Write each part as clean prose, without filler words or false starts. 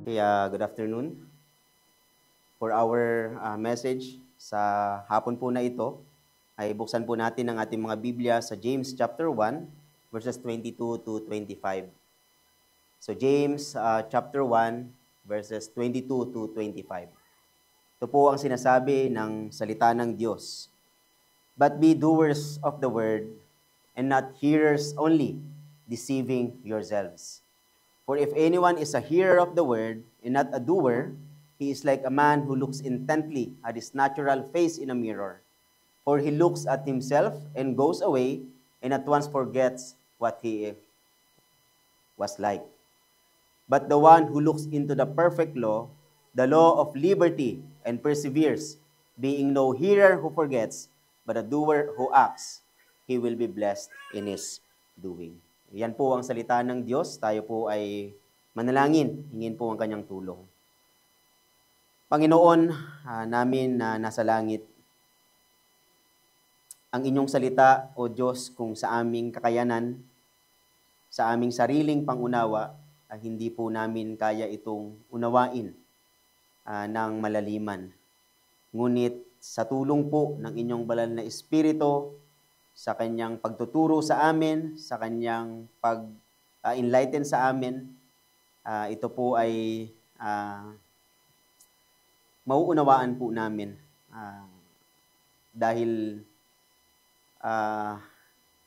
Good afternoon. For our message sa hapon po na ito, ay buksan po natin ang ating mga Biblia sa James chapter 1, verses 22 to 25. So James chapter 1, verses 22 to 25. Ito po ang sinasabi ng salita ng Diyos. But be doers of the word, and not hearers only, deceiving yourselves. For if anyone is a hearer of the word and not a doer, he is like a man who looks intently at his natural face in a mirror. For he looks at himself and goes away and at once forgets what he was like. But the one who looks into the perfect law, the law of liberty, and perseveres, being no hearer who forgets, but a doer who acts, he will be blessed in his doing. Yan po ang salita ng Diyos. Tayo po ay manalangin. Hingin po ang kanyang tulong. Panginoon namin na nasa langit, ang inyong salita, O Diyos, kung sa aming kakayanan, sa aming sariling pangunawa, hindi po namin kaya itong unawain ng malaliman. Ngunit sa tulong po ng inyong banal na Espiritu, sa kanyang pagtuturo sa amin, sa kanyang pag-enlighten sa amin, ito po ay mauunawaan po namin dahil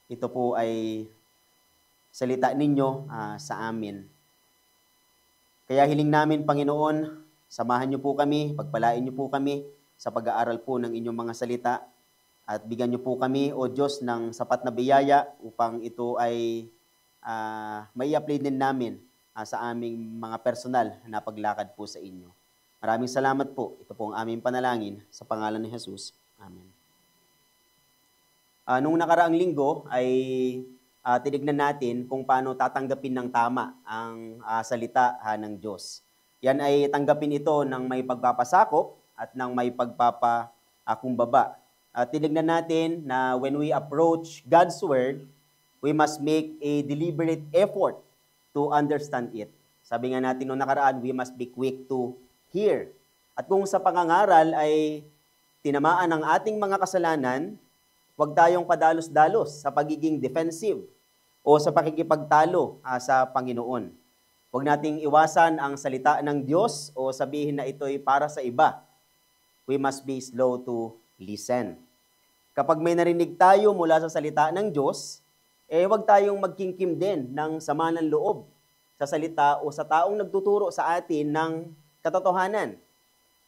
ito po ay salita ninyo sa amin. Kaya hiling namin, Panginoon, samahan niyo po kami, pagpalain niyo po kami sa pag-aaral po ng inyong mga salita. At bigyan niyo po kami, O Diyos, ng sapat na biyaya upang ito ay mai-apply din namin sa aming mga personal na paglakad po sa inyo. Maraming salamat po. Ito po ang aming panalangin sa pangalan ni Jesus. Amen. Nung nakaraang linggo ay tinignan natin kung paano tatanggapin ng tama ang salita ng Diyos. Yan ay tanggapin ito ng may pagpapasakop at ng may pagpapakumbaba. Tinignan natin na when we approach God's Word, we must make a deliberate effort to understand it. Sabi nga natin noong nakaraan, we must be quick to hear. At kung sa pangangaral ay tinamaan ang ating mga kasalanan, huwag tayong padalos-dalos sa pagiging defensive o sa pakikipagtalo sa Panginoon. Huwag nating iwasan ang salita ng Diyos o sabihin na ito'y para sa iba. We must be slow to listen. Kapag may narinig tayo mula sa salita ng Diyos, huwag tayong magkingkim din ng sama ng loob sa salita o sa taong nagtuturo sa atin ng katotohanan.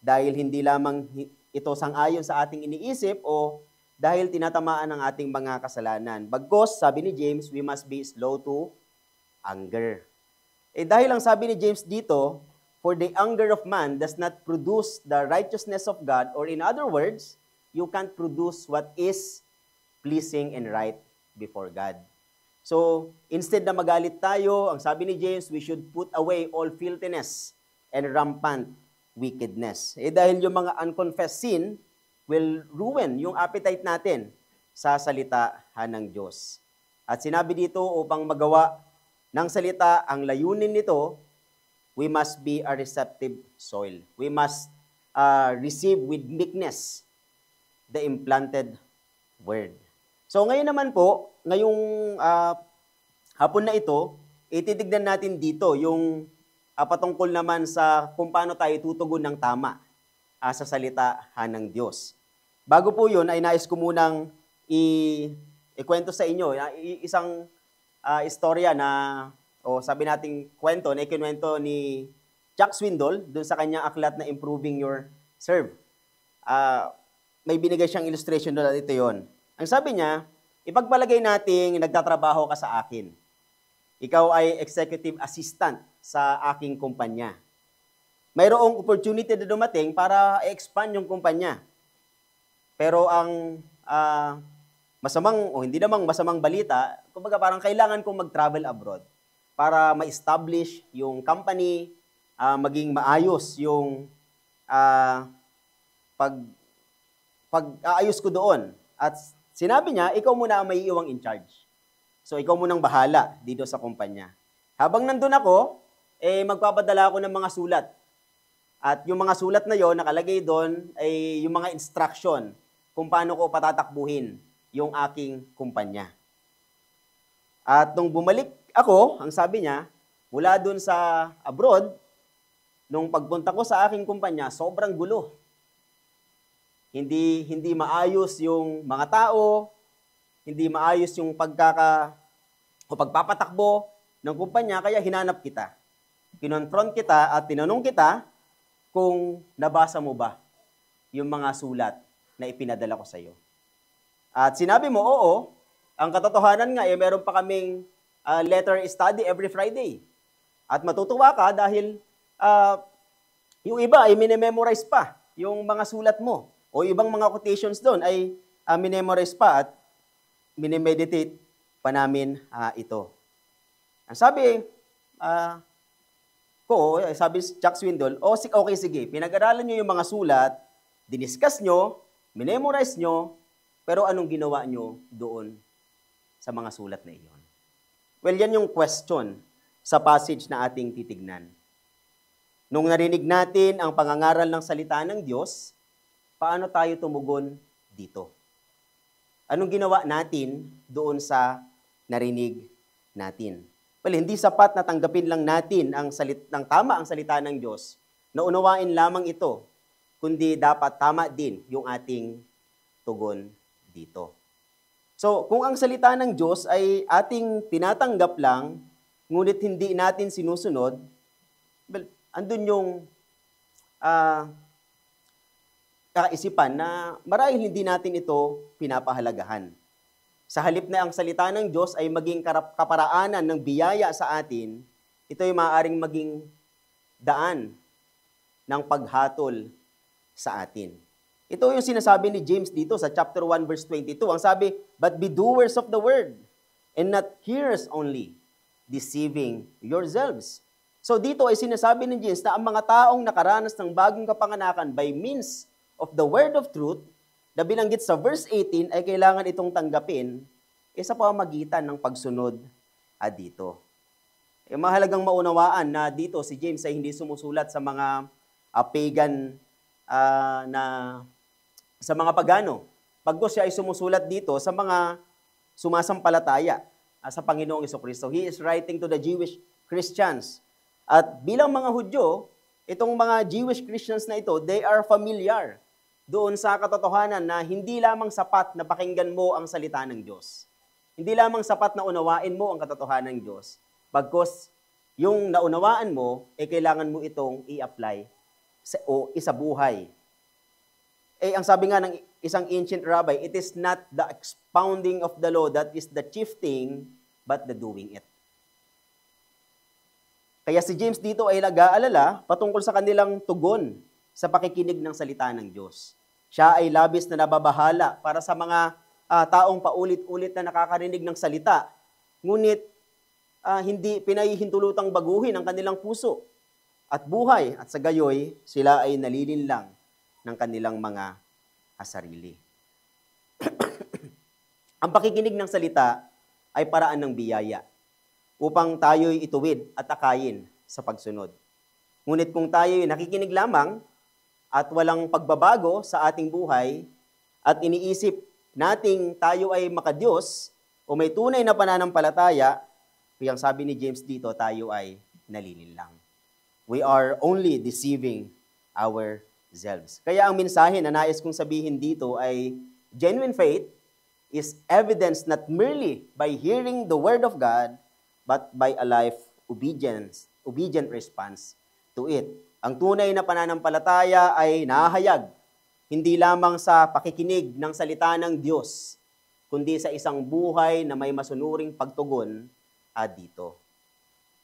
Dahil hindi lamang ito sang-ayon sa ating iniisip o dahil tinatamaan ng ating mga kasalanan. Bagkus, sabi ni James, we must be slow to anger. Dahil ang sabi ni James dito, for the anger of man does not produce the righteousness of God, or in other words, you can't produce what is pleasing and right before God. So, instead na magalit tayo, ang sabi ni James, we should put away all filthiness and rampant wickedness. Dahil yung mga unconfessed sin will ruin yung appetite natin sa salita ng Diyos. At sinabi dito, upang magawa ng salita, ang layunin nito, we must be a receptive soil. We must receive with meekness the implanted word. So ngayon naman po, ngayong hapon na ito, ititignan natin dito yung patungkol naman sa kung paano tayo tutugon ng tama sa salita ng Diyos. Bago po yun, ay nais ko munang ikwento sa inyo isang istorya na, o sabi nating kwento, na ikinuwento ni Chuck Swindoll dun sa kanyang aklat na Improving Your Serve. May binigay siyang illustration doon at ito yun. Ang sabi niya, ipagpalagay nating nagtatrabaho ka sa akin. Ikaw ay executive assistant sa aking kumpanya. Mayroong opportunity na dumating para i-expand yung kumpanya. Pero ang masamang, o hindi namang masamang balita, kumbaga parang kailangan kong mag-travel abroad para ma-establish yung company, maging maayos yung pag-aayos ko doon. At sinabi niya, ikaw muna ang may iwang in charge. So ikaw munang bahala dito sa kumpanya. Habang nandun ako, magpapadala ako ng mga sulat. At yung mga sulat na yon, nakalagay doon ay yung mga instruction kung paano ko patatakbuhin yung aking kumpanya. At nung bumalik ako, ang sabi niya, mula doon sa abroad, nung pagpunta ko sa aking kumpanya, sobrang gulo. Hindi maayos yung mga tao, hindi maayos yung pagpapatakbo ng kumpanya, kaya hinanap kita. Kinonfront kita at tinanong kita kung nabasa mo ba yung mga sulat na ipinadala ko sa iyo. At sinabi mo, oo, ang katotohanan nga, meron pa kaming letter study every Friday. At matutuwa ka dahil yung iba ay minememorize pa yung mga sulat mo. O ibang mga quotations doon ay minemorize pa at minemeditate pa namin ito. Ang sabi sabi Chuck Swindoll, okay sige, pinag-aralan nyo yung mga sulat, diniscuss nyo, minemorize nyo, pero anong ginawa nyo doon sa mga sulat na iyon? Well, yan yung question sa passage na ating titignan. Nung narinig natin ang pangangaral ng salita ng Diyos, paano tayo tumugon dito? Anong ginawa natin doon sa narinig natin? Well, hindi sapat na tanggapin lang natin ng tama ang salita ng Diyos, na unawain lamang ito, kundi dapat tama din yung ating tugon dito. So, kung ang salita ng Diyos ay ating tinatanggap lang, ngunit hindi natin sinusunod, well, andun yung kaisipan na marahil hindi natin ito pinapahalagahan. Sa halip na ang salita ng Diyos ay maging kaparaanan ng biyaya sa atin, ito ay maaaring maging daan ng paghatol sa atin. Ito yung sinasabi ni James dito sa chapter 1 verse 22. Ang sabi, but be doers of the word, and not hearers only, deceiving yourselves. So dito ay sinasabi ni James na ang mga taong nakaranas ng bagong kapanganakan by means of the word of truth, na binanggit sa verse 18 ay kailangan itong tanggapin sa pamamagitan ng pagsunod dito. Mahalagang maunawaan na dito si James ay hindi sumusulat sa mga pagan sa mga pagano. Pagkos siya ay sumusulat dito sa mga sumasampalataya sa Panginoong Jesucristo. He is writing to the Jewish Christians. At bilang mga Hudyo, itong mga Jewish Christians na ito, they are familiar doon sa katotohanan na hindi lamang sapat na pakinggan mo ang salita ng Diyos. Hindi lamang sapat na unawain mo ang katotohanan ng Diyos. Pagkos yung naunawaan mo, kailangan mo itong i-apply o isabuhay. Ang sabi nga ng isang ancient rabbi, it is not the expounding of the law that is the chief thing, but the doing it. Kaya si James dito ay nag-aalala patungkol sa kanilang tugon sa pakikinig ng salita ng Diyos. Siya ay labis na nababahala para sa mga taong paulit-ulit na nakakarinig ng salita, ngunit hindi pinahihintulutang baguhin ang kanilang puso at buhay, at sa gayoy, sila ay nalilinlang ng kanilang mga sarili. Ang pakikinig ng salita ay paraan ng biyaya upang tayo'y ituwid at akayin sa pagsunod. Ngunit kung tayo'y nakikinig lamang at walang pagbabago sa ating buhay at iniisip nating tayo ay makadiyos o may tunay na pananampalataya, kaya sabi ni James dito, tayo ay nalilinlang. We are only deceiving ourselves. Kaya ang mensahe na nais kong sabihin dito ay genuine faith is evidence not merely by hearing the word of God, but by a life obedient response to it. Ang tunay na pananampalataya ay nahahayag hindi lamang sa pakikinig ng salita ng Diyos, kundi sa isang buhay na may masunuring pagtugon dito.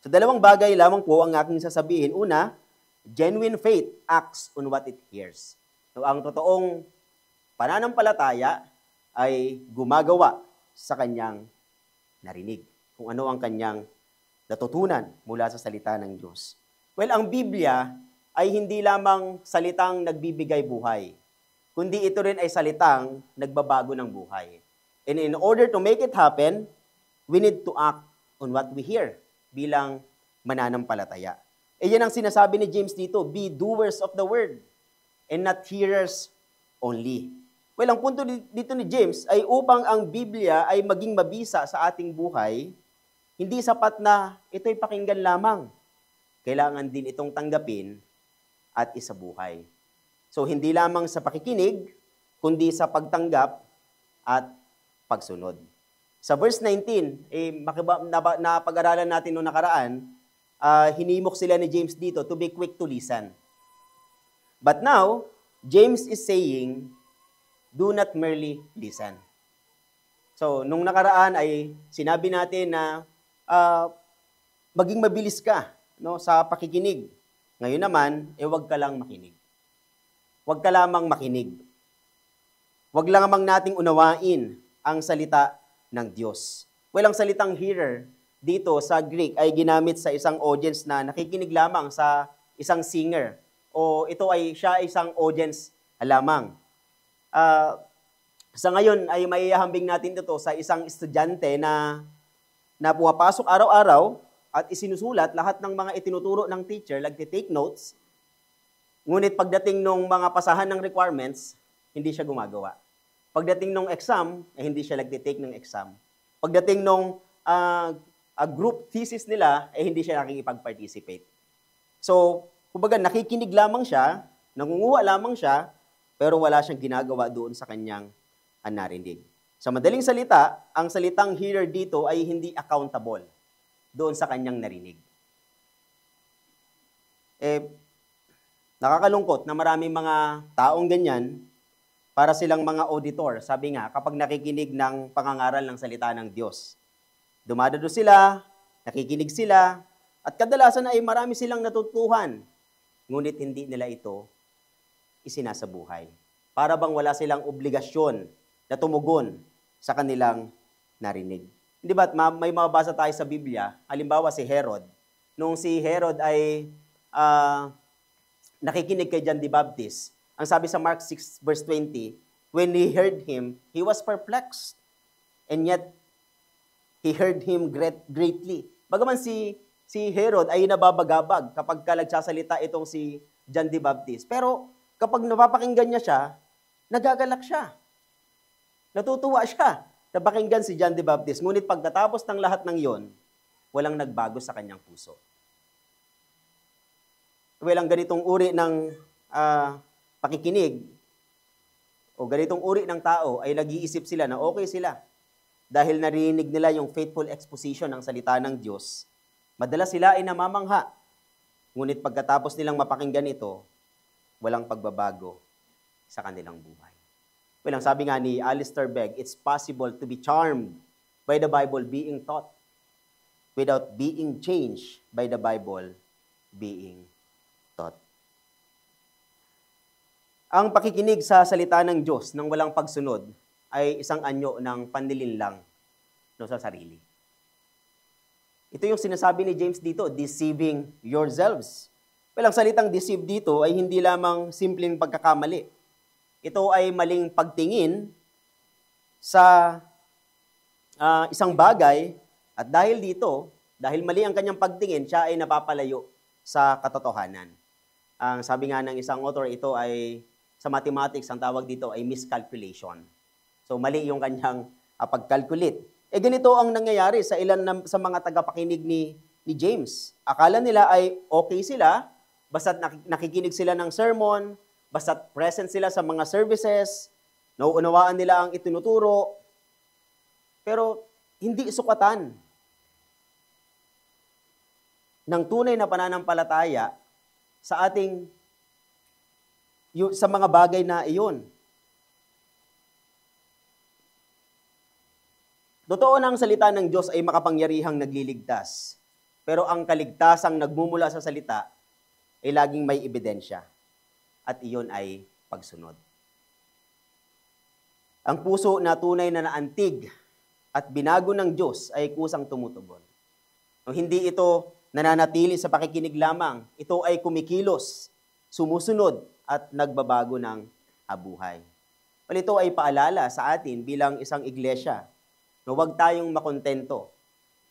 So dalawang bagay lamang po ang aking sasabihin. Una, genuine faith acts on what it hears. So ang totoong pananampalataya ay gumagawa sa kanyang narinig, kung ano ang kanyang natutunan mula sa salita ng Diyos. Well, ang Biblia ay hindi lamang salitang nagbibigay buhay, kundi ito rin ay salitang nagbabago ng buhay. And in order to make it happen, we need to act on what we hear bilang mananampalataya. Yan ang sinasabi ni James dito, be doers of the word and not hearers only. Well, ang punto dito ni James ay upang ang Biblia ay maging mabisa sa ating buhay, hindi sapat na ito'y pakinggan lamang. Kailangan din itong tanggapin at isabuhay. So, hindi lamang sa pakikinig, kundi sa pagtanggap at pagsunod. Sa verse 19, napag-aralan natin noong nakaraan, hinimok sila ni James dito to be quick to listen. But now, James is saying, do not merely listen. So, nung nakaraan ay sinabi natin na maging mabilis ka sa pakikinig. Ngayon naman, huwag ka lang makinig. Huwag ka lamang makinig. Huwag lamang nating unawain ang salita ng Diyos. Well, ang salitang hearer dito sa Greek ay ginamit sa isang audience na nakikinig lamang sa isang singer. O ito ay siya isang audience lamang. Sa ngayon ay maihahambing natin ito sa isang estudyante na pumapasok araw-araw at isinusulat lahat ng mga itinuturo ng teacher, nagtitake notes. Ngunit pagdating ng mga pasahan ng requirements, hindi siya gumagawa. Pagdating ng exam, hindi siya nagtitake ng exam. Pagdating ng group thesis nila, hindi siya nakikipag-participate. So, kumbaga nakikinig lamang siya, nangunguha lamang siya, pero wala siyang ginagawa doon sa kanyang narinig. Sa madaling salita, ang salitang hearer dito ay hindi accountable doon sa kanyang narinig. Nakakalungkot na maraming mga taong ganyan, para silang mga auditor. Sabi nga, kapag nakikinig ng pangangaral ng salita ng Diyos, dumadado sila, nakikinig sila, at kadalasan ay marami silang natutuhan, ngunit hindi nila ito isinasabuhay. Para bang wala silang obligasyon na tumugon sa kanilang narinig. Hindi ba, may mababasa tayo sa Biblia, halimbawa si Herod. Nung si Herod ay nakikinig kay John the Baptist, ang sabi sa Mark 6 verse 20, when he heard him, he was perplexed. And yet, he heard him greatly. Bagaman si Herod ay nababagabag kapag nagsasalita itong si John the Baptist. Pero kapag napapakinggan niya siya, nagagalak siya. Natutuwa siya na pakinggan si John the Baptist. Ngunit pagkatapos ng lahat ng yon, walang nagbago sa kanyang puso. Walang ganitong uri ng pakikinig o ganitong uri ng tao ay nag-iisip sila na okay sila dahil narinig nila yung faithful exposition ng salita ng Diyos. Madalas sila ay namamangha. Ngunit pagkatapos nilang mapakinggan ito, walang pagbabago sa kanilang buhay. Well, ang sabi nga ni Alistair Begg, it's possible to be charmed by the Bible being taught without being changed by the Bible being taught. Ang pakikinig sa salita ng Diyos nang walang pagsunod ay isang anyo ng panlilinlang sa sarili. Ito yung sinasabi ni James dito, deceiving yourselves. Well, ang salitang deceive dito ay hindi lamang simpleng pagkakamali. Ito ay maling pagtingin sa isang bagay at dahil dito, dahil mali ang kanyang pagtingin, siya ay napapalayo sa katotohanan. Ang sabi nga ng isang author, ito ay sa mathematics, ang tawag dito ay miscalculation. So, mali yung kanyang pag-calculate. Ganito ang nangyayari sa ilan sa mga tagapakinig ni James. Akala nila ay okay sila, basta't nakikinig sila ng sermon, basta't present sila sa mga services, nauunawaan nila ang itinuturo, pero hindi sukatan ng tunay na pananampalataya sa sa mga bagay na iyon. Totoo na ang salita ng Diyos ay makapangyarihang nagliligtas. Pero ang kaligtasang nagmumula sa salita ay laging may ebidensya. At iyon ay pagsunod. Ang puso na tunay na naantig at binago ng Diyos ay kusang tumutugon. Kung hindi ito nananatili sa pakikinig lamang, ito ay kumikilos, sumusunod, at nagbabago ng buhay. Well, ito ay paalala sa atin bilang isang iglesia na huwag tayong makontento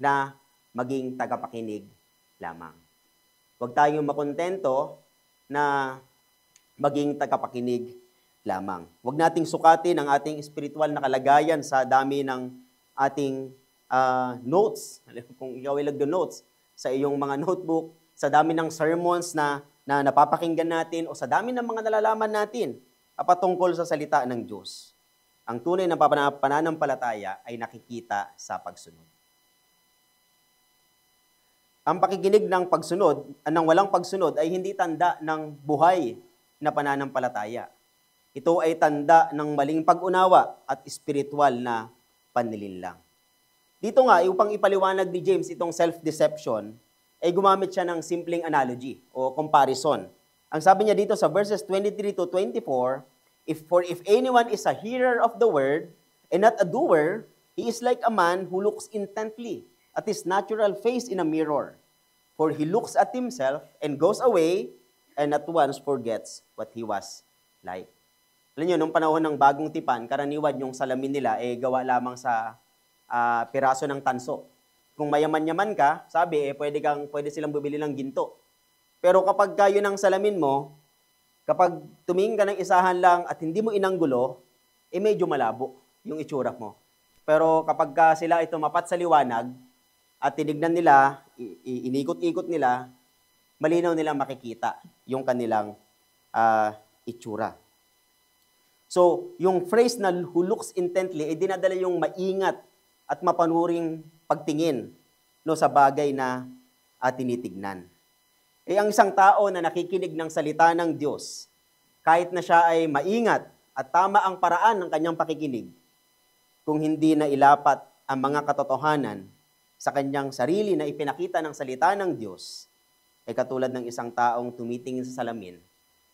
na maging tagapakinig lamang. Huwag tayong makontento na maging tagapakinig lamang. Huwag nating sukatin ang ating spiritual na kalagayan sa dami ng ating notes. Kung ikaw ay nagdo-notes sa iyong mga notebook, sa dami ng sermons na napapakinggan natin o sa dami ng mga nalalaman natin patungkol sa salita ng Diyos. Ang tunay na pananampalataya ay nakikita sa pagsunod. Ang pakikinig ng pagsunod, ng walang pagsunod ay hindi tanda ng buhay na pananampalataya. Ito ay tanda ng maling pag-unawa at espiritual na panlilinlang. Dito nga, upang ipaliwanag ni James itong self-deception, ay gumamit siya ng simpleng analogy o comparison. Ang sabi niya dito sa verses 23 to 24, if anyone is a hearer of the word and not a doer, he is like a man who looks intently at his natural face in a mirror. For he looks at himself and goes away and at once forgets what he was like. Alam niyo, nung panahon ng bagong tipan, karaniwan yung salamin nila ay gawa lamang sa piraso ng tanso. Kung mayaman-yaman ka, sabi, pwede silang bumili ng ginto. Pero kapag kayo ng salamin mo, kapag tumingin ka ng isahan lang at hindi mo inanggulo, medyo malabo yung itsura mo. Pero kapag sila ay tumapat sa liwanag at tinignan nila, inikot-ikot nila, malinaw nilang makikita yung kanilang itsura. So, yung phrase na who looks intently, dinadala yung maingat at mapanuring pagtingin sa bagay na tinitignan. Ang isang tao na nakikinig ng salita ng Diyos, kahit na siya ay maingat at tama ang paraan ng kanyang pakikinig, kung hindi na ilapat ang mga katotohanan sa kanyang sarili na ipinakita ng salita ng Diyos, ay katulad ng isang taong tumitingin sa salamin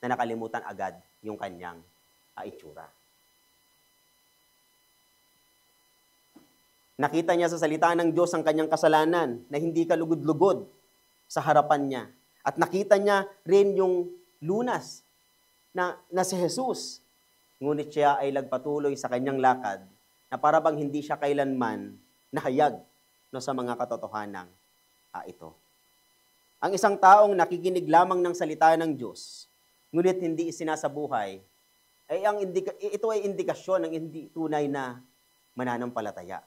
na nakalimutan agad yung kanyang itsura. Nakita niya sa salita ng Diyos ang kanyang kasalanan na hindi kalugod-lugod sa harapan niya. At nakita niya rin yung lunas na si Jesus. Ngunit siya ay nagpatuloy sa kanyang lakad na para bang hindi siya kailanman nahayag sa mga katotohanang ito. Ang isang taong nakikinig lamang ng salita ng Diyos, ngunit hindi isinasabuhay, ito ay indikasyon ng hindi tunay na mananampalataya.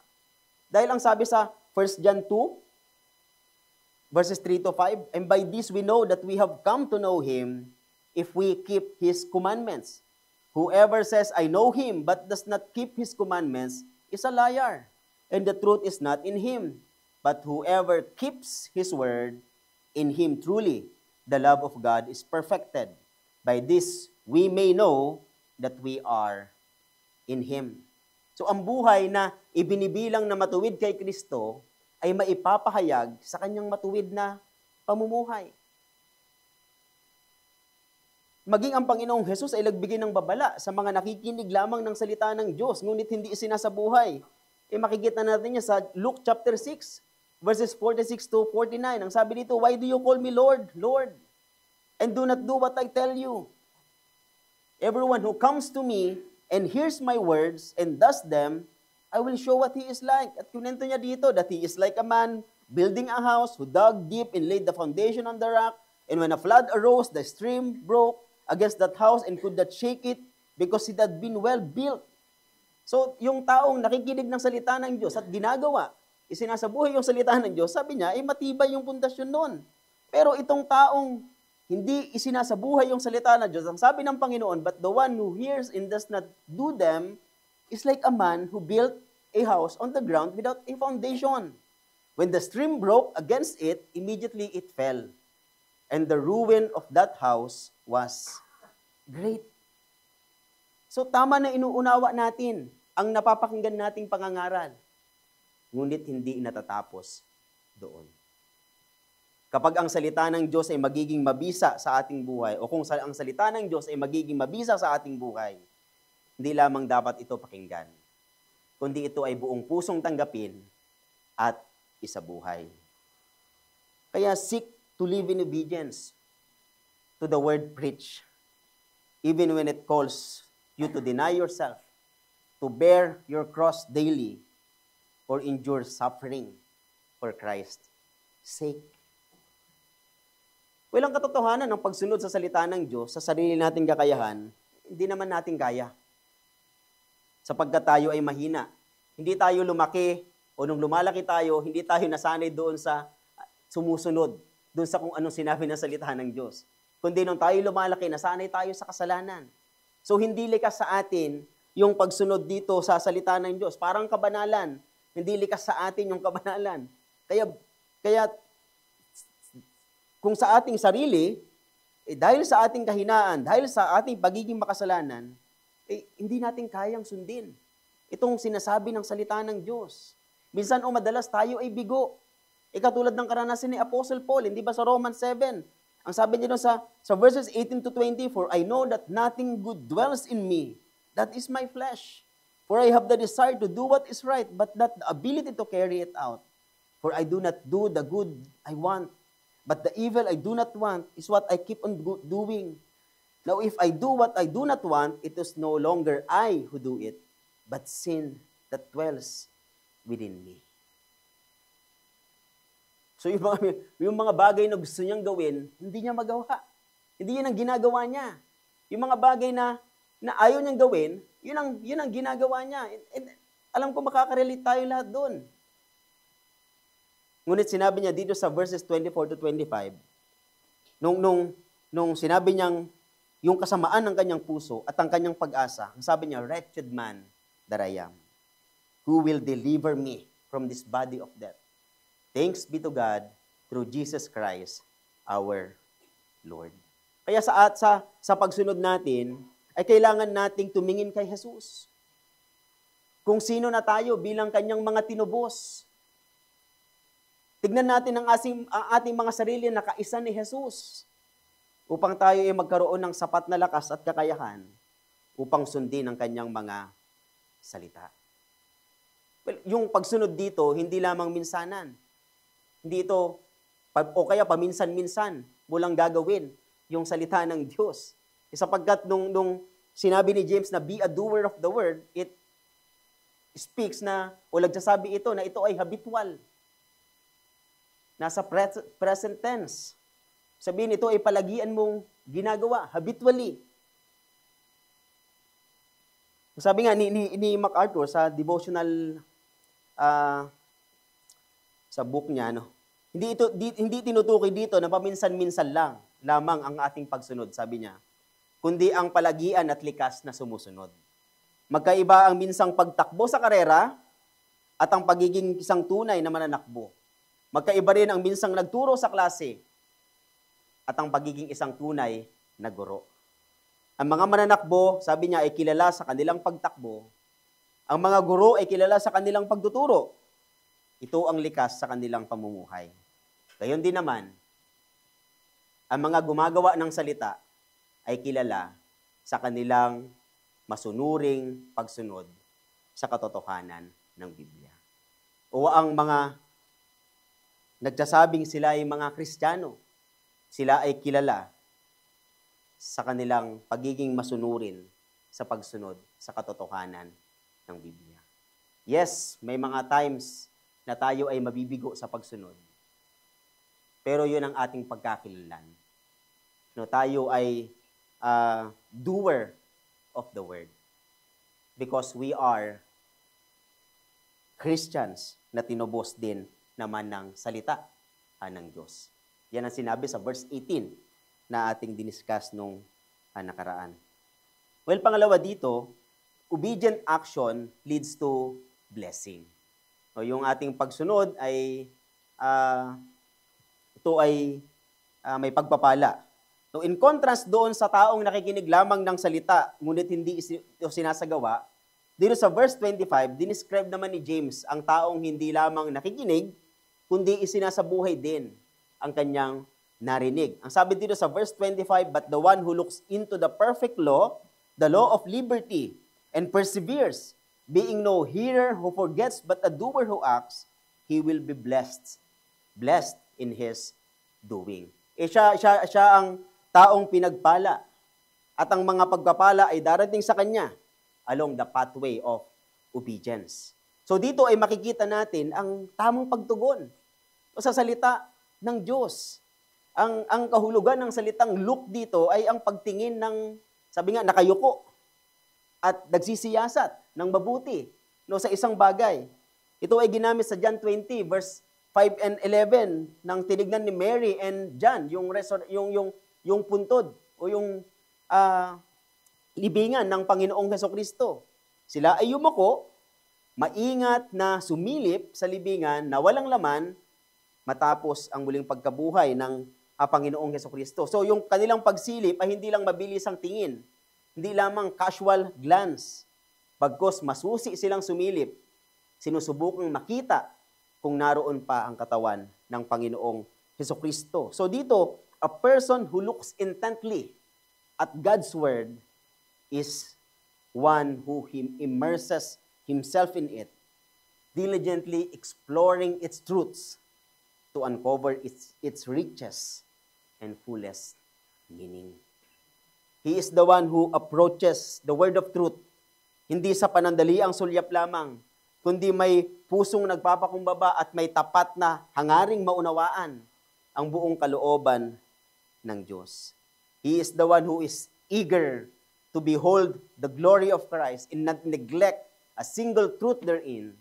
Dahil ang sabi sa 1 John 2, verses 3 to 5, and by this we know that we have come to know Him if we keep His commandments. Whoever says, I know Him, but does not keep His commandments, is a liar, and the truth is not in him. But whoever keeps His word, in him truly the love of God is perfected. By this we may know that we are in Him. So ang buhay na ibinibilang na matuwid kay Kristo ay maipapahayag sa kanyang matuwid na pamumuhay. Maging ang Panginoong Hesus ay nagbigay ng babala sa mga nakikinig lamang ng salita ng Diyos, ngunit hindi isinasabuhay. Makikita natin niya sa Luke chapter 6, verses 46 to 49. Ang sabi dito, why do you call me Lord, Lord, and do not do what I tell you? Everyone who comes to me and hears my words and does them, I will show what he is like. At kunento niya dito that he is like a man building a house who dug deep and laid the foundation on the rock. And when a flood arose, the stream broke against that house and could not shake it because it had been well built. So, yung taong nakikinig ng salita ng Diyos at ginagawa, isinasabuhay yung salita ng Diyos, sabi niya, matibay yung pundasyon nun. Pero itong taong hindi isinasabuhay yung salita ng Diyos, ang sabi ng Panginoon, but the one who hears and does not do them is like a man who built a house on the ground without a foundation. When the stream broke against it, immediately it fell. And the ruin of that house was great. So tama na inuunawa natin ang napapakinggan nating pangangaral. Ngunit hindi natatapos doon. Kapag ang salita ng Diyos ay magiging mabisa sa ating buhay, o kung ang salita ng Diyos ay magiging mabisa sa ating buhay, hindi lamang dapat ito pakinggan, kundi ito ay buong pusong tanggapin at isabuhay. Kaya seek to live in obedience to the word preached, even when it calls you to deny yourself, to bear your cross daily, or endure suffering for Christ's sake. Walang katotohanan ng pagsunod sa salita ng Diyos sa sarili nating kakayahan, hindi naman natin kaya. Sapagkat tayo ay mahina. Hindi tayo lumaki o nung lumalaki tayo, hindi tayo nasanay doon sa sumusunod, doon sa kung anong sinabi ng salita ng Diyos. Kundi nung tayo lumalaki, nasanay tayo sa kasalanan. So hindi likas sa atin yung pagsunod dito sa salita ng Diyos. Parang kabanalan. Hindi likas sa atin yung kabanalan. Kaya kung sa ating sarili, dahil sa ating kahinaan, dahil sa ating pagiging makasalanan, hindi natin kayang sundin itong sinasabi ng salita ng Diyos. Minsan o madalas tayo ay bigo. Katulad ng karanasan ni Apostle Paul, hindi ba sa Romans 7? Ang sabi niya sa verses 18 to 20, "For I know that nothing good dwells in me, that is my flesh. For I have the desire to do what is right, but not the ability to carry it out. For I do not do the good I want, but the evil I do not want is what I keep on doing. Now if I do what I do not want, it is no longer I who do it, but sin that dwells within me." So yung mga bagay na gusto niyang gawin, hindi niya magawa. Hindi yun ang ginagawa niya. Yung mga bagay na ayaw niyang gawin, yun ang ginagawa niya. And alam ko makaka-relate tayo lahat doon. Ngunit sinabi niya dito sa verses 24 to 25, nung sinabi niyang yung kasamaan ng kanyang puso at ang kanyang pag-asa, sabi niya, "Wretched man that I am, who will deliver me from this body of death? Thanks be to God through Jesus Christ, our Lord." Kaya sa pagsunod natin, ay kailangan nating tumingin kay Jesus. Kung sino na tayo bilang kanyang mga tinubos. Tignan natin ang ating mga sarili na kaisa ni Jesus upang tayo ay magkaroon ng sapat na lakas at kakayahan upang sundin ang kanyang mga salita. Well, yung pagsunod dito, hindi lamang minsanan. Hindi ito, o kaya paminsan-minsan, mo lang gagawin yung salita ng Diyos. Sapagkat nung sinabi ni James na be a doer of the word, it speaks na, o nagsasabi ito na ito ay habitual. Nasa present tense. Sabihin ito ay palagian mong ginagawa, habitually. Sabi nga ni MacArthur sa devotional sa book niya, hindi tinutukoy dito na paminsan-minsan lamang ang ating pagsunod, sabi niya, kundi ang palagian at likas na sumusunod. Magkaiba ang minsang pagtakbo sa karera at ang pagiging isang tunay na mananakbo. Magkaiba rin ang minsang nagturo sa klase at ang pagiging isang tunay na guro. Ang mga mananakbo, sabi niya, ay kilala sa kanilang pagtakbo. Ang mga guro ay kilala sa kanilang pagtuturo. Ito ang likas sa kanilang pamumuhay. Gayon din naman, ang mga gumagawa ng salita ay kilala sa kanilang masunuring pagsunod sa katotohanan ng Biblia. O ang mga nagsasabing sila ay mga Kristiyano, sila ay kilala sa kanilang pagiging masunurin sa pagsunod sa katotohanan ng Biblia. Yes, may mga times na tayo ay mabibigo sa pagsunod. Pero yun ang ating pagkakilanlan. Tayo ay doer of the word. Because we are Christians na tinubos din naman ng salita ng Diyos. Yan ang sinabi sa verse 18 na ating diniscuss nung nakaraan. Well, pangalawa dito, obedient action leads to blessing. So, yung ating pagsunod ay ito ay may pagpapala. So, in contrast doon sa taong nakikinig lamang ng salita, ngunit hindi ito sinasagawa, dito sa verse 25, dinescribe naman ni James ang taong hindi lamang nakikinig, kundi isinasabuhay din ang kanyang narinig. Ang sabi dito sa verse 25, "But the one who looks into the perfect law, the law of liberty, and perseveres, being no hearer who forgets but a doer who acts, he will be blessed. Blessed in his doing." Siya ang taong pinagpala. At ang mga pagpapala ay darating sa kanya along the pathway of obedience. So dito ay makikita natin ang tamang pagtugon sa salita ng Diyos. Ang kahulugan ng salitang look dito ay ang pagtingin ng, sabi nga, nakayuko at nagsisiyasat ng mabuti no, sa isang bagay. Ito ay ginamit sa John 20 verse 5 and 11 nang tinignan ni Mary and John yung puntod o yung libingan ng Panginoong Hesukristo. Sila ay yumuko, maingat na sumilip sa libingan na walang laman matapos ang muling pagkabuhay ng Panginoong Hesukristo. So yung kanilang pagsilip ay hindi lang mabilis ang tingin, hindi lamang casual glance. Bagkus masusi silang sumilip, sinusubukang makita kung naroon pa ang katawan ng Panginoong Hesukristo. So dito, a person who looks intently at God's Word is one who immerses himself in it, diligently exploring its truths to uncover its riches and fullest meaning. He is the one who approaches the word of truth, hindi sa panandaliang sulyap lamang, kundi may pusong nagpapakumbaba at may tapat na hangaring maunawaan ang buong kalooban ng Diyos. He is the one who is eager to behold the glory of Christ and not neglect a single truth therein.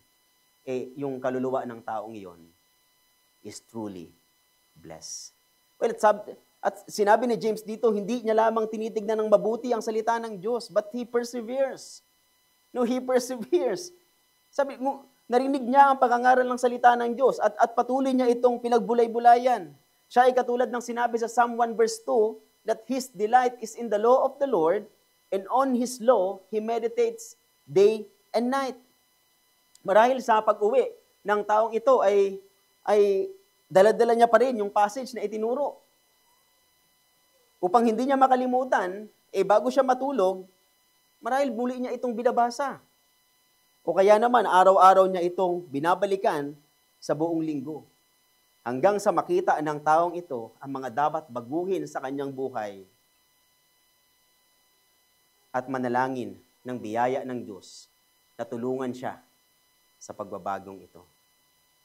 Yung kaluluwa ng taong iyon is truly blessed. Well, at sinabi ni James dito, hindi niya lamang tinitignan ng mabuti ang salita ng Diyos, but he perseveres. No, he perseveres. Sabi mo, narinig niya ang pangangaral ng salita ng Diyos at patuloy niya itong pinagbulay-bulayan. Siya ay katulad ng sinabi sa Psalm 1 verse 2, that his delight is in the law of the Lord, and on his law he meditates day and night. Marahil sa pag-uwi ng taong ito ay dala-dala niya pa rin yung passage na itinuro. Upang hindi niya makalimutan, bago siya matulog, marahil muli niya itong binabasa. O kaya naman, araw-araw niya itong binabalikan sa buong linggo. Hanggang sa makita ng taong ito ang mga dapat baguhin sa kanyang buhay at manalangin ng biyaya ng Diyos na tulungan siya sa pagbabagong ito.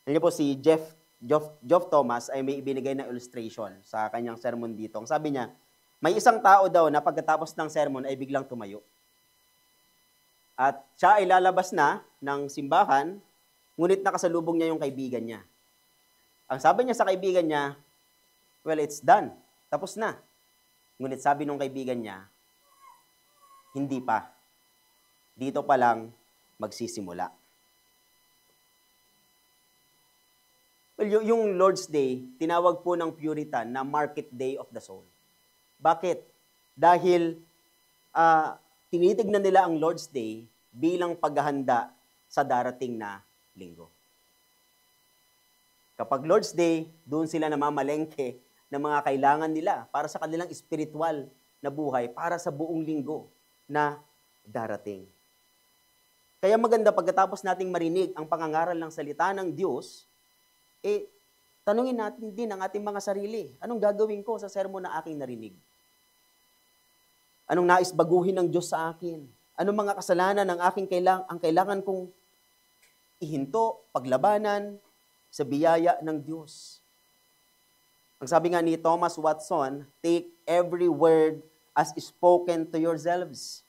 Alam niyo po, si Geoff Thomas ay may ibinigay na illustration sa kanyang sermon dito. Ang sabi niya, may isang tao daw na pagkatapos ng sermon ay biglang tumayo. At siya ay lalabas na ng simbahan, ngunit nakasalubong niya yung kaibigan niya. Ang sabi niya sa kaibigan niya, well, it's done. Tapos na. Ngunit sabi nung kaibigan niya, hindi pa. Dito pa lang magsisimula. Well, yung Lord's Day, tinawag po ng Puritan na Market Day of the Soul. Bakit? Dahil tinitignan nila ang Lord's Day bilang paghahanda sa darating na linggo. Kapag Lord's Day, doon sila namamalengke ng mga kailangan nila para sa kanilang spiritual na buhay, para sa buong linggo na darating. Kaya maganda pagkatapos nating marinig ang pangangaral ng salita ng Diyos, tanungin natin din ang ating mga sarili. Anong gagawin ko sa sermon na aking narinig? Anong nais baguhin ng Diyos sa akin? Anong mga kasalanan ang kailangan kong ihinto, paglabanan sa biyaya ng Diyos? Ang sabi nga ni Thomas Watson, take every word as spoken to yourselves.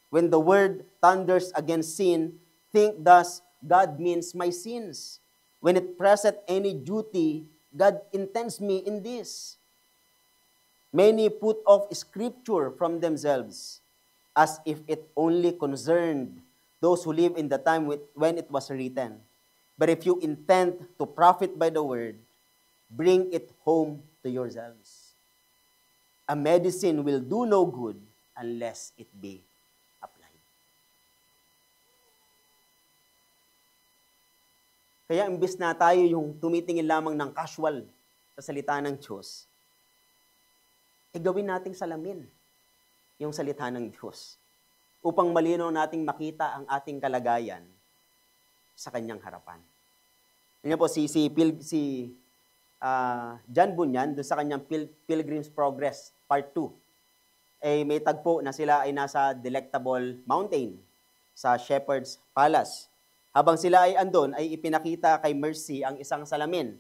When the word thunders against sin, think thus, God means my sins. When it presseth any duty, God intends me in this. Many put off Scripture from themselves, as if it only concerned those who live in the time when it was written. But if you intend to profit by the word, bring it home to yourselves. A medicine will do no good unless it be applied. Kaya imbis na tayo yung tumitingin lamang ng casual sa salita ng Diyos, gawin nating salamin yung salita ng Diyos upang malinaw nating makita ang ating kalagayan sa kanyang harapan. Yan po, si John Bunyan, doon sa kanyang Pilgrim's Progress, Part 2, may tagpo na sila ay nasa Delectable Mountain sa Shepherd's Palace. Habang sila ay andon, ay ipinakita kay Mercy ang isang salamin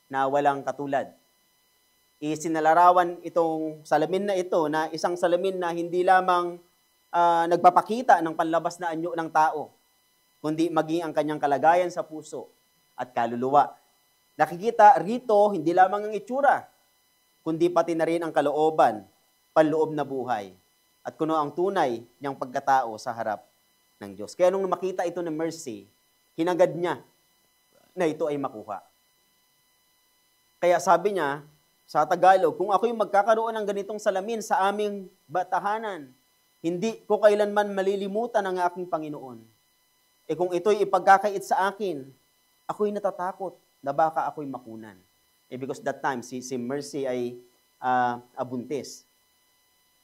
na walang katulad. isinalarawan itong salamin na ito na isang salamin na hindi lamang nagpapakita ng panlabas na anyo ng tao, kundi maging ang kanyang kalagayan sa puso at kaluluwa. Nakikita rito hindi lamang ang itsura, kundi pati na rin ang kalooban, panloob na buhay, at kuno ang tunay niyang pagkatao sa harap ng Diyos. Kaya nung makita ito ng Mercy, hinagad niya na ito ay makuha. Kaya sabi niya sa Tagalog, kung ako'y magkakaroon ng ganitong salamin sa aming batahanan, hindi ko kailanman malilimutan ang aking Panginoon. Kung ito'y ipagkakait sa akin, ako'y natatakot na baka ako'y makunan. Because that time, si Mercy ay abuntis.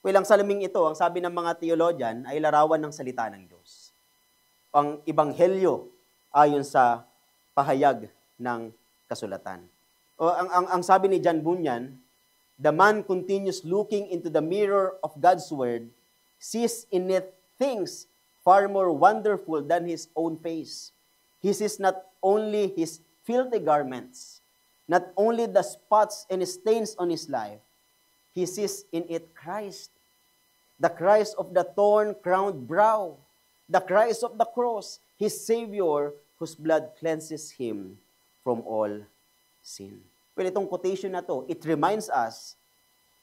Ang salaming ito, ang sabi ng mga theologian, ay larawan ng salita ng Diyos. Ang ebanghelyo ayon sa pahayag ng kasulatan. Ang sabi ni John Bunyan, the man continues looking into the mirror of God's word, sees in it things far more wonderful than his own face. He sees not only his filthy garments, not only the spots and stains on his life, he sees in it Christ, the Christ of the thorn-crowned brow, the Christ of the cross, his Savior, whose blood cleanses him from all sin. Itong quotation na to, it reminds us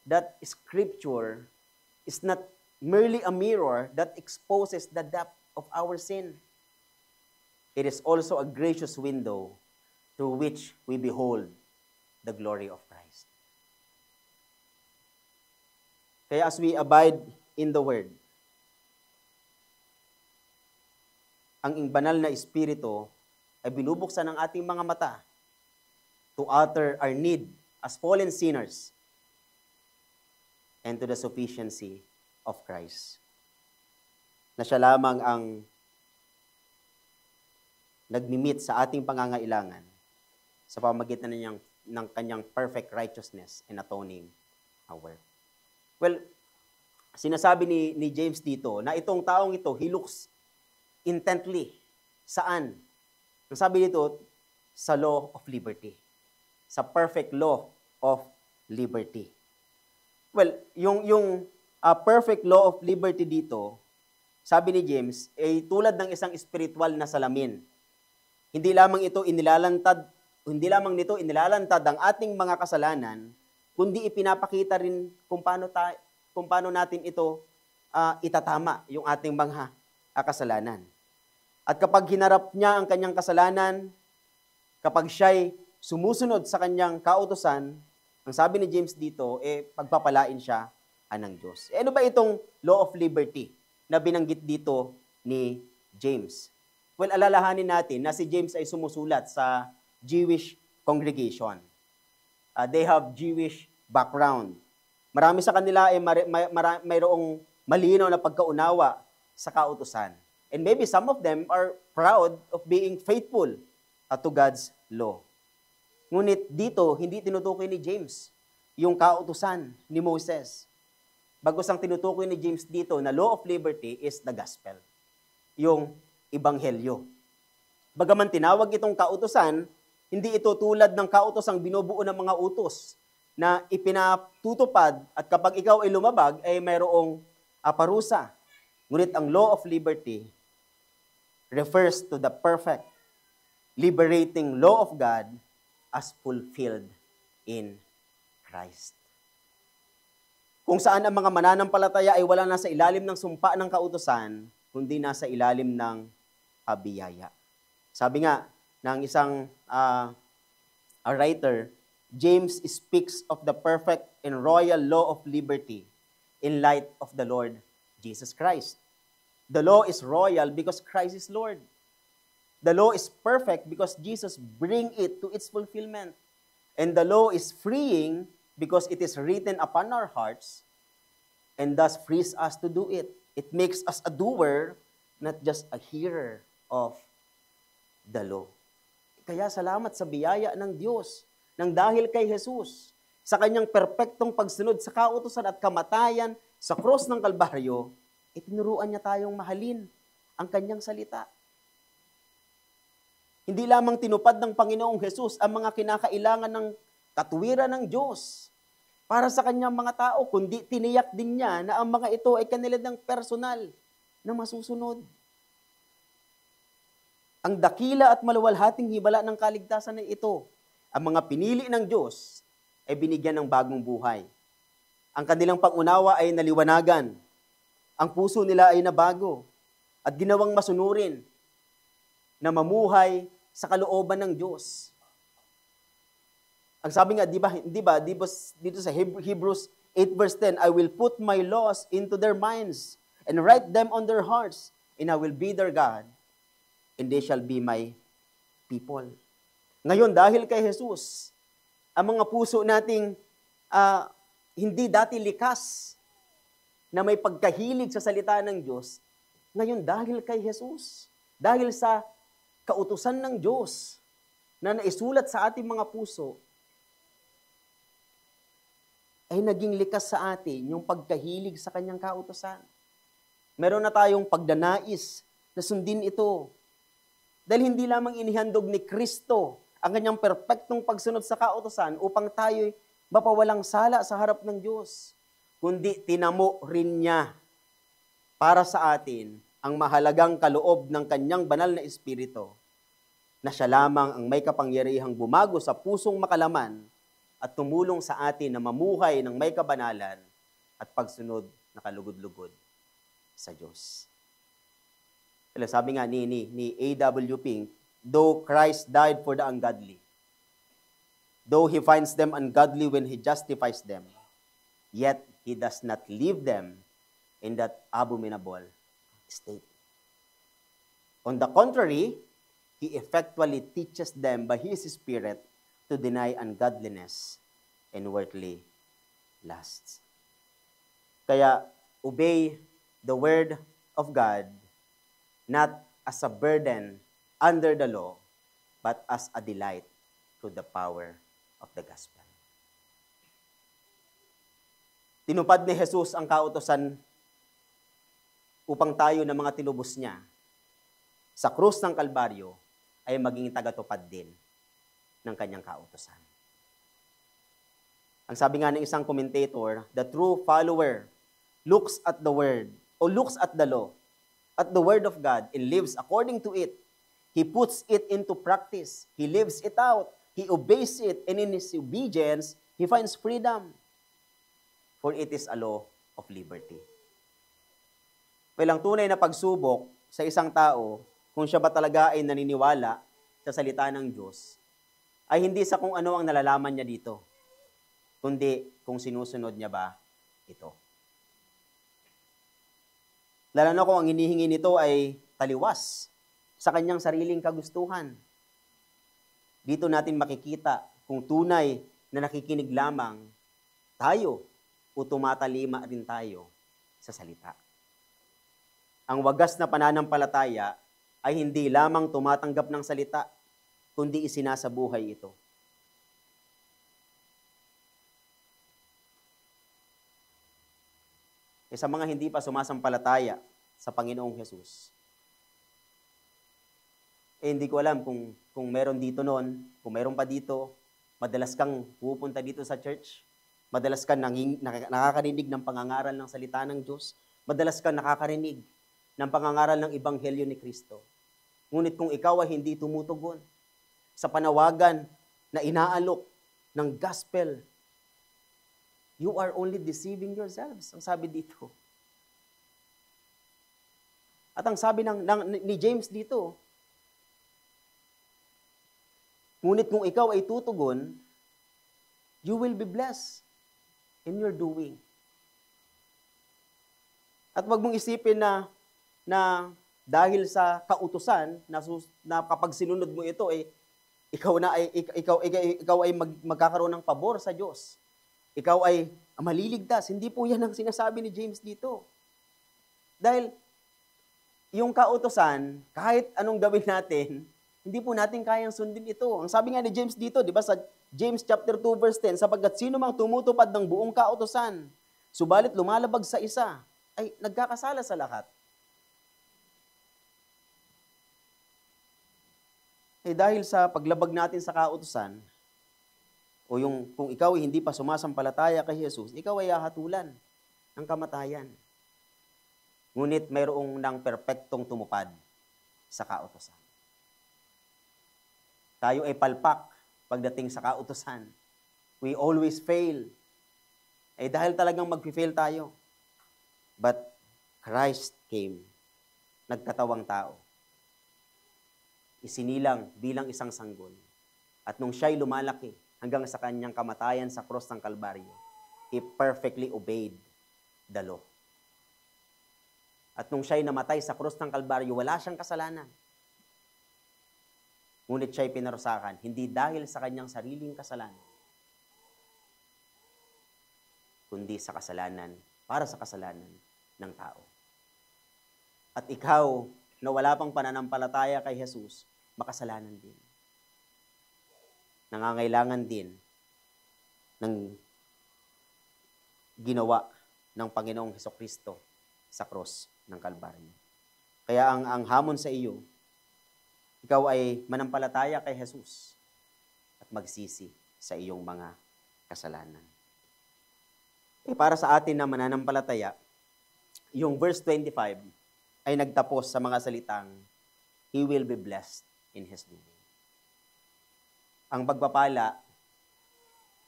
that Scripture is not merely a mirror that exposes the depth of our sin. It is also a gracious window through which we behold the glory of Christ. Kaya as we abide in the Word, ang banal na Espiritu ay binubuksan ang ating mga mata to utter our need as fallen sinners and to the sufficiency of Christ. Na siya lamang ang nagmimit sa ating pangangailangan sa pamamagitan ng kanyang perfect righteousness and atoning work. Sinasabi ni James dito na itong taong ito, he looks intently. Saan? Ang sabi dito, sa law of liberty. Sa perfect law of liberty. Yung perfect law of liberty dito, sabi ni James, ay tulad ng isang spiritual na salamin. Hindi lamang nito inilalantad ang ating mga kasalanan, kundi ipinapakita rin kung paano natin ito itatama, yung ating mga kasalanan. At kapag hinarap niya ang kanyang kasalanan, kapag siya'y sumusunod sa kanyang kautusan, ang sabi ni James dito, pagpapalain siya ng Diyos. Ano ba itong law of liberty na binanggit dito ni James? Alalahanin natin na si James ay sumusulat sa Jewish congregation. They have Jewish background. Marami sa kanila ay mayroong malinaw na pagkaunawa sa kautusan. And maybe some of them are proud of being faithful to God's law. Ngunit dito, hindi tinutukoy ni James yung kautusan ni Moses. Bagkus ang tinutukoy ni James dito na law of liberty is the gospel, yung ebanghelyo. Bagaman tinawag itong kautusan, hindi ito tulad ng kautosang binubuo ng mga utos na ipinatutupad at kapag ikaw ay lumabag, ay mayroong parusa. Ngunit ang law of liberty refers to the perfect, liberating law of God as fulfilled in Christ. Kung saan ang mga mananampalataya ay wala na sa ilalim ng sumpa ng kautusan, kundi nasa ilalim ng biyaya. Sabi nga ng isang writer, James speaks of the perfect and royal law of liberty in light of the Lord Jesus Christ. The law is royal because Christ is Lord. The law is perfect because Jesus brings it to its fulfillment. And the law is freeing because it is written upon our hearts and thus frees us to do it. It makes us a doer, not just a hearer of the law. Kaya salamat sa biyaya ng Diyos nang dahil kay Jesus, sa kanyang perpektong pagsunod sa kautusan at kamatayan sa cross ng Kalbaryo, itinuruan niya tayong mahalin ang kanyang salita. Hindi lamang tinupad ng Panginoong Jesus ang mga kinakailangan ng katuwiran ng Diyos. para sa kanyang mga tao, kundi tiniyak din niya na ang mga ito ay kanila ng personal na masusunod. Ang dakila at maluwalhating himala ng kaligtasan ay ito. Ang mga pinili ng Diyos ay binigyan ng bagong buhay. Ang kanilang pangunawa ay naliwanagan. Ang puso nila ay nabago at ginawang masunurin na mamuhay sa kalooban ng Diyos. Ang sabi nga, di ba, dito sa Hebrews 8 verse 10, I will put my laws into their minds and write them on their hearts, and I will be their God, and they shall be my people. Ngayon, dahil kay Jesus, ang mga puso nating hindi dati likas na may pagkahilig sa salita ng Diyos, ngayon dahil kay Jesus, dahil sa kautusan ng Diyos na naisulat sa ating mga puso, ay naging likas sa atin yung pagkahilig sa kanyang kautusan. Meron na tayong pagdanais na sundin ito. Dahil hindi lamang inihandog ni Kristo ang kanyang perpektong pagsunod sa kautusan upang tayo'y mapawalang sala sa harap ng Diyos, kundi tinamo rin niya para sa atin ang mahalagang kaloob ng kanyang banal na Espiritu, na siya lamang ang may kapangyarihang bumago sa pusong makalaman at tumulong sa atin na mamuhay ng may kabanalan at pagsunod na kalugod-lugod sa Diyos. Sabi nga ni A.W. Pink, though Christ died for the ungodly, though He finds them ungodly when He justifies them, yet He does not leave them in that abominable state. On the contrary, He effectually teaches them by His Spirit to deny ungodliness and worldly lusts. Kaya, obey the word of God, not as a burden under the law, but as a delight through the power of the gospel. Tinupad ni Jesus ang kautusan upang tayo na mga tinubos niya sa krus ng Kalbaryo ay maging tagatupad din ng kanyang kautusan. Ang sabi nga ng isang commentator, the true follower looks at the word, or looks at the law, at the word of God, and lives according to it. He puts it into practice. He lives it out. He obeys it, and in his obedience, he finds freedom. For it is a law of liberty. Walang tunay na pagsubok sa isang tao, kung siya ba talaga ay naniniwala sa salita ng Diyos, ay hindi sa kung ano ang nalalaman niya dito, kundi kung sinusunod niya ba ito. Lalo na kung ang hinihingi nito ay taliwas sa kanyang sariling kagustuhan. Dito natin makikita kung tunay na nakikinig lamang tayo o tumatalima rin tayo sa salita. Ang wagas na pananampalataya ay hindi lamang tumatanggap ng salita, kundi isinasabuhay ito. Sa mga hindi pa sumasampalataya sa Panginoong Jesus, hindi ko alam kung meron dito noon, kung meron pa dito, madalas kang pupunta dito sa church, madalas kang nakakarinig ng pangangaral ng salita ng Diyos, madalas kang nakakarinig ng pangangaral ng Ebanghelyo ni Kristo. Ngunit kung ikaw ay hindi tumutugon sa panawagan na inaalok ng gospel, you are only deceiving yourselves. Ang sabi dito. At ang sabi ni James dito, ngunit kung ikaw ay tutugon, you will be blessed in your doing. At wag mong isipin na dahil sa kautusan na kapag sinunod mo ito ikaw ay magkakaroon ng pabor sa Diyos. Ikaw ay maliligtas. Hindi po yan ang sinasabi ni James dito. Dahil yung kautusan, kahit anong gawin natin, hindi po natin kayang sundin ito. Ang sabi nga ni James dito, di ba, sa James chapter 2 verse 10, sapagkat sino mang tumutupad ng buong kautusan, subalit lumalabag sa isa, ay nagkakasala sa lahat. Dahil sa paglabag natin sa kautusan, O yung kung ikaw ay hindi pa sumasampalataya kay Jesus, ikaw ay hahatulan ng kamatayan. Ngunit mayroong nang perpektong tumupad sa kautusan. Tayo ay palpak pagdating sa kautusan. We always fail. Dahil talagang mag-fail tayo. But Christ came, nagkatawang tao. Isinilang bilang isang sanggol. At nung siya'y lumalaki hanggang sa kanyang kamatayan sa cross ng Kalbaryo, he perfectly obeyed the law. At nung siya'y namatay sa cross ng Kalbaryo, wala siyang kasalanan. Ngunit siya'y pinarusakan, hindi dahil sa kanyang sariling kasalanan, kundi sa kasalanan, para sa kasalanan ng tao. At ikaw, na wala pang pananampalataya kay Jesus, makasalanan din. Nangangailangan din ng ginawa ng Panginoong Hesukristo sa cross ng Kalbaryo. Kaya ang hamon sa iyo, ikaw ay manampalataya kay Jesus at magsisi sa iyong mga kasalanan. Para sa atin na mananampalataya, yung verse 25 ay nagtapos sa mga salitang, He will be blessed in His doing. Ang pagpapala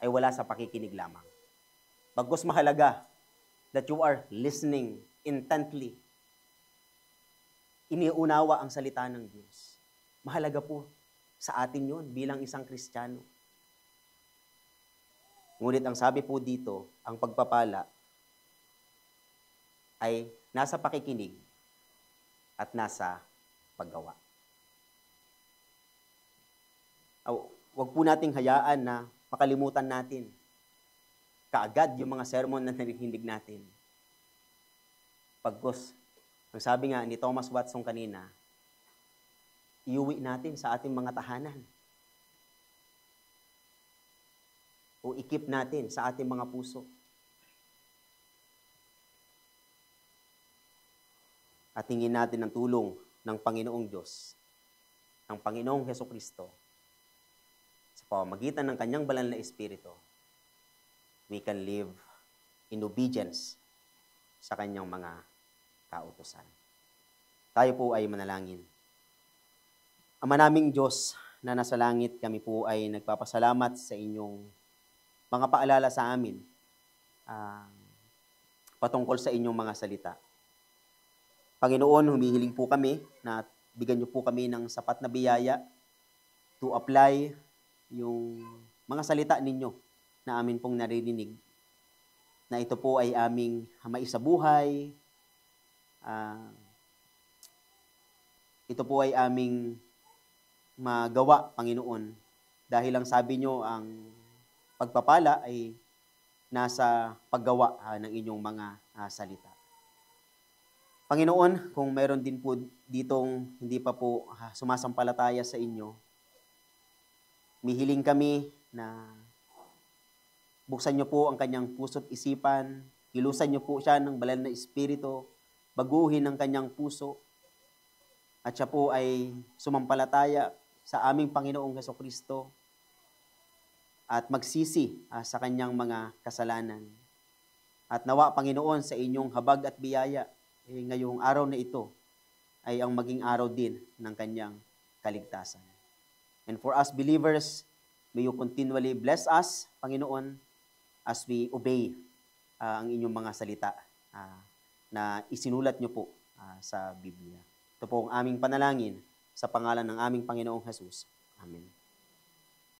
ay wala sa pakikinig lamang. Bagkus mahalaga that you are listening intently. Iniunawa ang salita ng Diyos. Mahalaga po sa atin yun bilang isang Kristiyano. Ngunit ang sabi po dito, ang pagpapala ay nasa pakikinig at nasa paggawa. Huwag po nating hayaan na makalimutan natin kaagad yung mga sermon na narinig natin. Pagkus, ang sabi nga ni Thomas Watson kanina, iuwi natin sa ating mga tahanan. O ikip natin sa ating mga puso. At hingin natin ang tulong ng Panginoong Diyos, ng Panginoong Hesukristo, sa pamamagitan ng Kanyang banal na Espiritu, we can live in obedience sa Kanyang mga kautusan. Tayo po ay manalangin. Ama naming Diyos na nasa langit, kami po ay nagpapasalamat sa inyong mga paalala sa amin patungkol sa inyong mga salita. Panginoon, humihiling po kami na bigyan niyo po kami ng sapat na biyaya to apply yung mga salita ninyo na amin pong naririnig, na ito po ay aming maisabuhay, ito po ay aming magawa, Panginoon, dahil ang sabi nyo, ang pagpapala ay nasa paggawa ng inyong mga salita. Panginoon, kung mayroon din po ditong hindi pa po sumasampalataya sa inyo, mihiling kami na buksan nyo po ang kanyang puso't isipan, kilusan nyo po siya ng banal na Espiritu, baguhin ang kanyang puso, at siya po ay sumampalataya sa aming Panginoong Hesukristo at magsisi sa kanyang mga kasalanan. At nawa, Panginoon, sa inyong habag at biyaya, ngayong araw na ito ay ang maging araw din ng kanyang kaligtasan. And for us believers, may you continually bless us, Panginoon, as we obey ang inyong mga salita na isinulat nyo po sa Biblia. Ito po ang aming panalangin sa pangalan ng aming Panginoong Jesus. Amen.